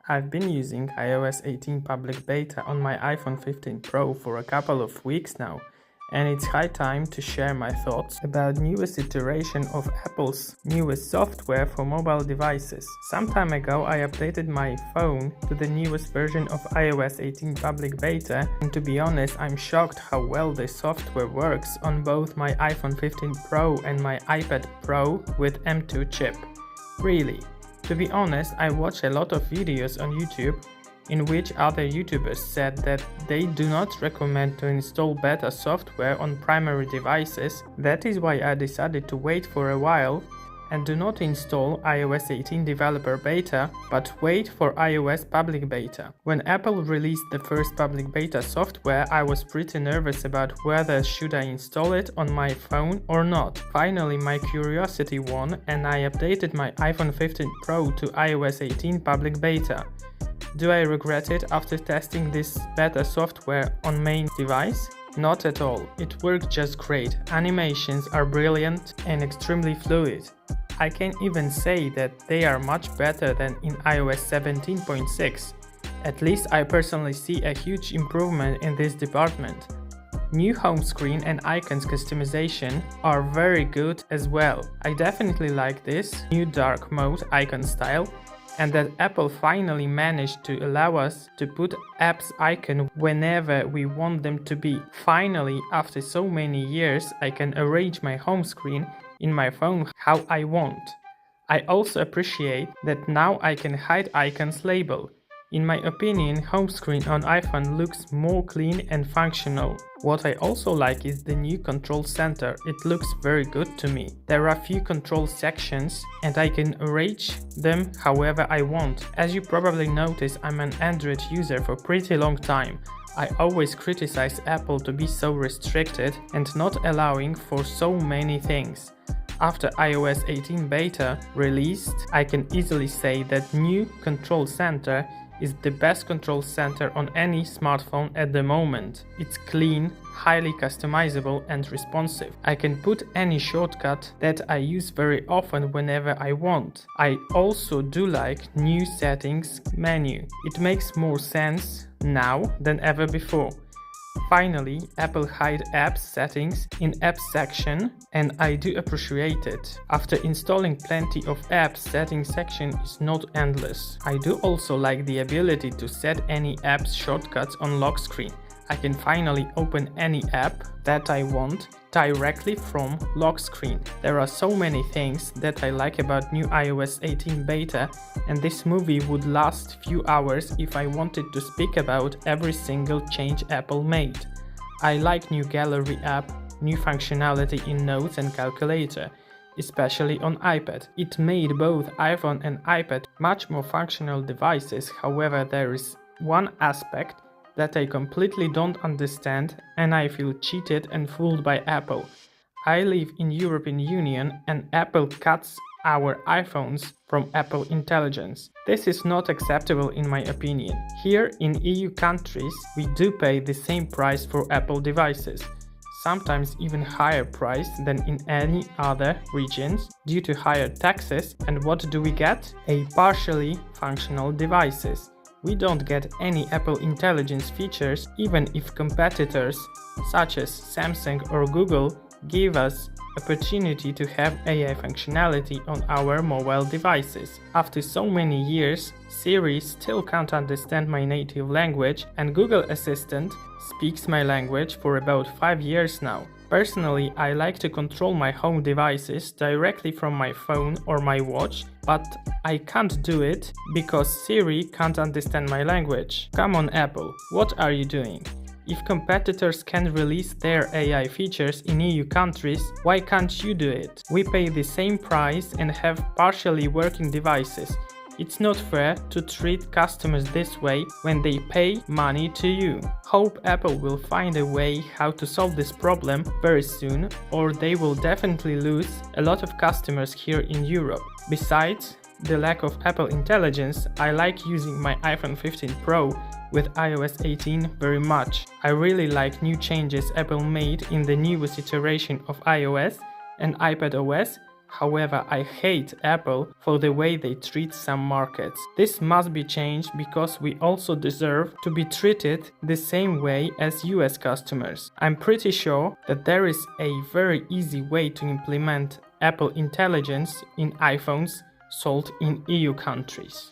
I've been using iOS 18 public beta on my iPhone 15 Pro for a couple of weeks now, and it's high time to share my thoughts about newest iteration of Apple's newest software for mobile devices. Some time ago I updated my phone to the newest version of iOS 18 public beta, and to be honest, I'm shocked how well the software works on both my iPhone 15 Pro and my iPad Pro with M2 chip. Really. To be honest, I watch a lot of videos on YouTube in which other YouTubers said that they do not recommend to install beta software on primary devices. That is why I decided to wait for a while and do not install iOS 18 developer beta, but wait for iOS public beta. When Apple released the first public beta software, I was pretty nervous about whether should I install it on my phone or not. Finally, my curiosity won and I updated my iPhone 15 Pro to iOS 18 public beta. Do I regret it after testing this beta software on main device? Not at all, it worked just great, animations are brilliant and extremely fluid. I can even say that they are much better than in iOS 17.6. At least I personally see a huge improvement in this department. New home screen and icons customization are very good as well. I definitely like this new dark mode icon style, and that Apple finally managed to allow us to put apps icon whenever we want them to be. Finally, after so many years, I can arrange my home screen in my phone how I want. I also appreciate that now I can hide icons label. In my opinion, home screen on iPhone looks more clean and functional. What I also like is the new control center. It looks very good to me. There are few control sections and I can arrange them however I want. As you probably noticed, I'm an Android user for pretty long time. I always criticize Apple to be so restricted and not allowing for so many things. After iOS 18 beta released, I can easily say that new control center is the best control center on any smartphone at the moment. It's clean, highly customizable and responsive. I can put any shortcut that I use very often whenever I want. I also do like new settings menu. It makes more sense now than ever before. Finally, Apple hide apps settings in apps section, and I do appreciate it. After installing plenty of apps, settings section is not endless. I do also like the ability to set any apps shortcuts on lock screen. I can finally open any app that I want directly from lock screen. There are so many things that I like about new iOS 18 beta, and this movie would last few hours if I wanted to speak about every single change Apple made. I like new gallery app, new functionality in notes and calculator, especially on iPad. It made both iPhone and iPad much more functional devices. However, there is one aspect that I completely don't understand and I feel cheated and fooled by Apple. I live in European Union and Apple cuts our iPhones from Apple Intelligence. This is not acceptable in my opinion. Here in EU countries, we do pay the same price for Apple devices, sometimes even higher price than in any other regions due to higher taxes, and what do we get? A partially functional devices. We don't get any Apple Intelligence features even if competitors such as Samsung or Google give us opportunity to have AI functionality on our mobile devices. After so many years, Siri still can't understand my native language and Google Assistant speaks my language for about 5 years now. Personally, I like to control my home devices directly from my phone or my watch, but I can't do it because Siri can't understand my language. Come on Apple, what are you doing? If competitors can release their AI features in EU countries, why can't you do it? We pay the same price and have partially working devices. It's not fair to treat customers this way when they pay money to you. Hope Apple will find a way how to solve this problem very soon, or they will definitely lose a lot of customers here in Europe. Besides the lack of Apple Intelligence, I like using my iPhone 15 Pro with iOS 18 very much. I really like new changes Apple made in the newest iteration of iOS and iPadOS. However, I hate Apple for the way they treat some markets. This must be changed because we also deserve to be treated the same way as US customers. I'm pretty sure that there is a very easy way to implement Apple Intelligence in iPhones sold in EU countries.